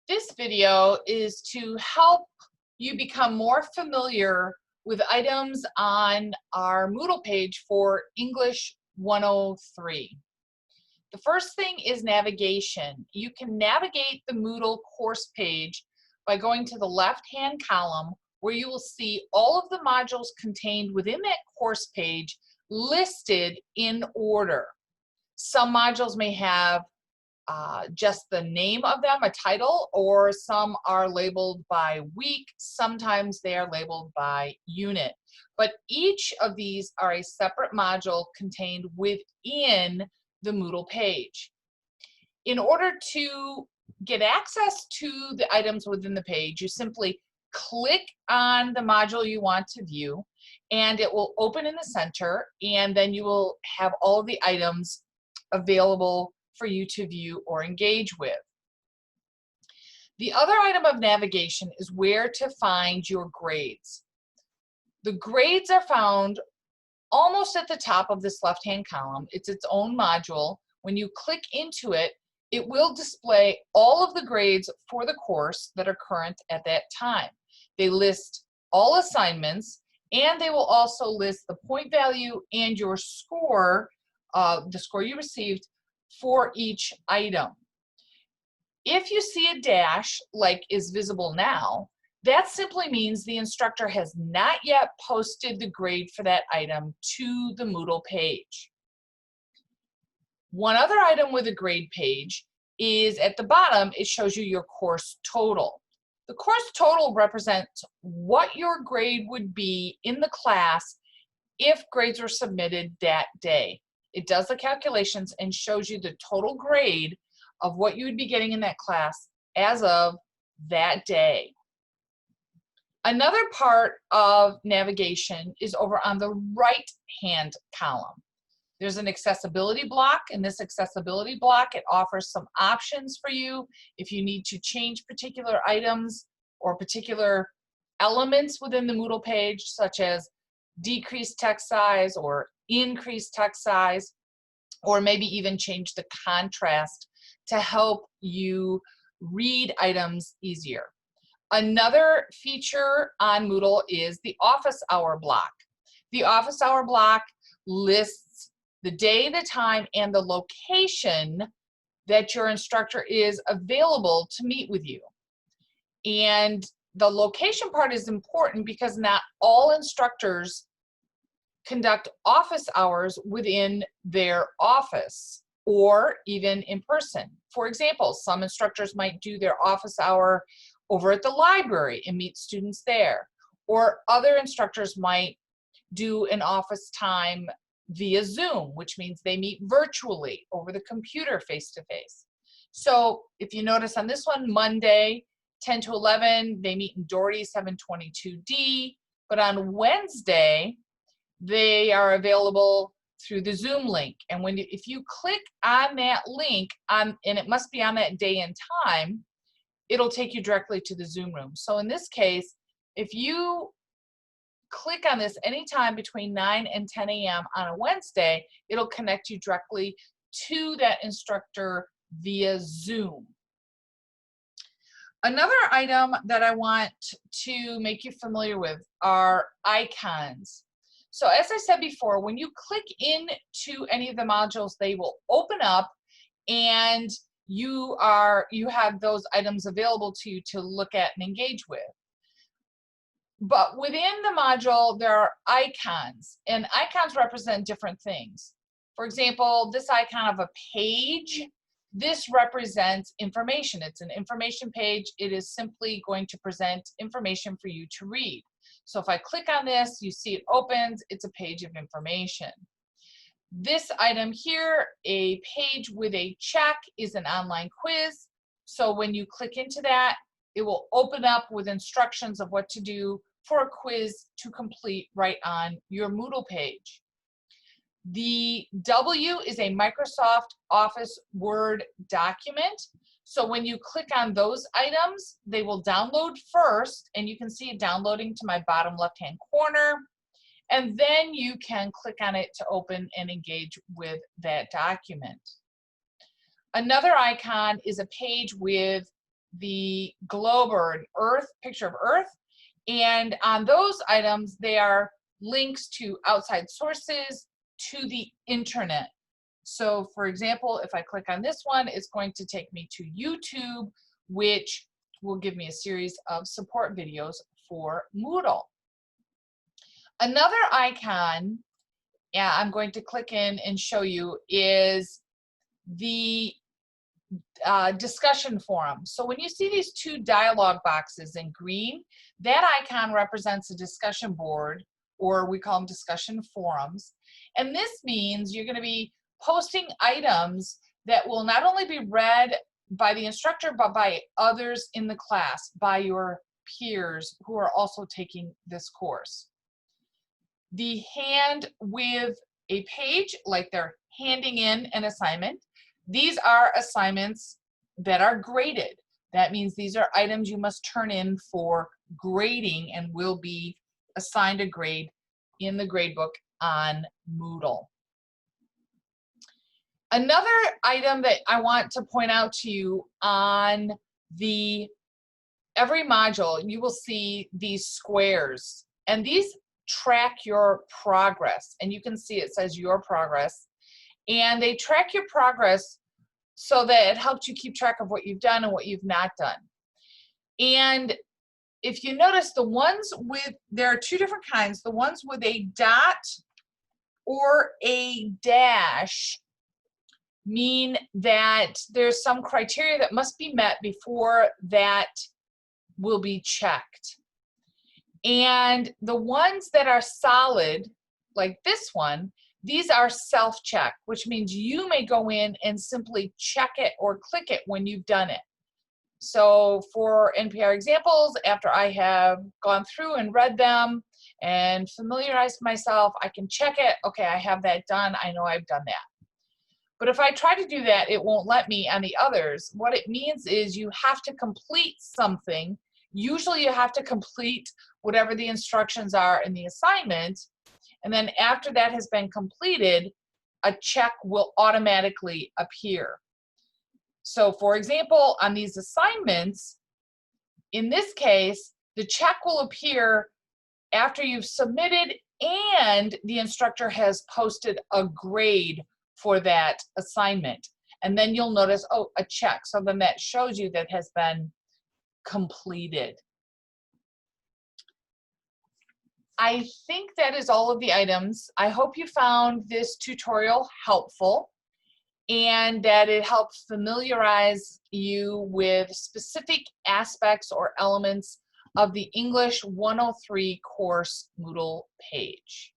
This video is to help you become more familiar with items on our Moodle page for English 103. The first thing is navigation. You can navigate the Moodle course page by going to the left-hand column where you will see all of the modules contained within that course page listed in order. Some modules may have just the name of them, a title, or some are labeled by week. Sometimes they are labeled by unit. But each of these are a separate module contained within the Moodle page. In order to get access to the items within the page, you simply click on the module you want to view, and it will open in the center, and then you will have all of the items available for you to view or engage with. The other item of navigation is where to find your grades. The grades are found almost at the top of this left-hand column. It's its own module. When you click into it, it will display all of the grades for the course that are current at that time. They list all assignments, and they will also list the point value and your score, the score you received for each item. If you see a dash like is visible now, that simply means the instructor has not yet posted the grade for that item to the Moodle page. One other item with a grade page is at the bottom. It shows you your course total. The course total represents what your grade would be in the class if grades were submitted that day. It does the calculations and shows you the total grade of what you would be getting in that class as of that day. Another part of navigation is over on the right-hand column. There's an accessibility block. In this accessibility block, it offers some options for you if you need to change particular items or particular elements within the Moodle page, such as decrease text size or increase text size, or maybe even change the contrast to help you read items easier. Another feature on Moodle is the office hour block. The office hour block lists the day, the time, and the location that your instructor is available to meet with you. And the location part is important because not all instructors conduct office hours within their office or even in person. For example, some instructors might do their office hour over at the library and meet students there, or other instructors might do an office time via Zoom, which means they meet virtually over the computer face-to-face. So if you notice on this one, Monday 10 to 11, they meet in Doherty 722D, but on Wednesday, they are available through the Zoom link. And if you click on that link, and it must be on that day and time, it'll take you directly to the Zoom room. So in this case, if you click on this anytime between 9 and 10 a.m. on a Wednesday, it'll connect you directly to that instructor via Zoom. Another item that I want to make you familiar with are icons. So as I said before, when you click into any of the modules, they will open up and you have those items available to you to look at and engage with. But within the module, there are icons, and icons represent different things. For example, this icon of a page, this represents information. It's an information page. It is simply going to present information for you to read. So if I click on this, you see it opens, it's a page of information. This item here, a page with a check, is an online quiz. So when you click into that, it will open up with instructions of what to do for a quiz to complete right on your Moodle page. The W is a Microsoft Office Word document. So when you click on those items, they will download first, and you can see it downloading to my bottom left-hand corner. And then you can click on it to open and engage with that document. Another icon is a page with the globe or an earth, picture of earth. And on those items, they are links to outside sources, to the internet. So for example, if I click on this one, it's going to take me to YouTube, which will give me a series of support videos for Moodle. Another icon, yeah, I'm going to click in and show you, is the discussion forum. So when you see these two dialog boxes in green, that icon represents a discussion board, or we call them discussion forums. And this means you're going to be posting items that will not only be read by the instructor, but by others in the class, by your peers who are also taking this course. The hand with a page, like they're handing in an assignment. These are assignments that are graded. That means these are items you must turn in for grading and will be assigned a grade in the gradebook on Moodle. Another item that I want to point out to you, on every module, you will see these squares, and these track your progress. And you can see it says your progress, and they track your progress so that it helps you keep track of what you've done and what you've not done. And if you notice, the ones with, there are two different kinds, the ones with a dot or a dash mean that there's some criteria that must be met before that will be checked. And the ones that are solid, like this one, these are self-check, which means you may go in and simply check it or click it when you've done it. So for NPR examples, after I have gone through and read them and familiarized myself, I can check it. Okay, I have that done. I know I've done that. But if I try to do that, it won't let me on the others. What it means is you have to complete something. Usually you have to complete whatever the instructions are in the assignment. And then after that has been completed, a check will automatically appear. So for example, on these assignments, in this case, the check will appear after you've submitted and the instructor has posted a grade for that assignment. And then you'll notice, oh, a check. So then that shows you that has been completed. I think that is all of the items. I hope you found this tutorial helpful and that it helped familiarize you with specific aspects or elements of the English 103 course Moodle page.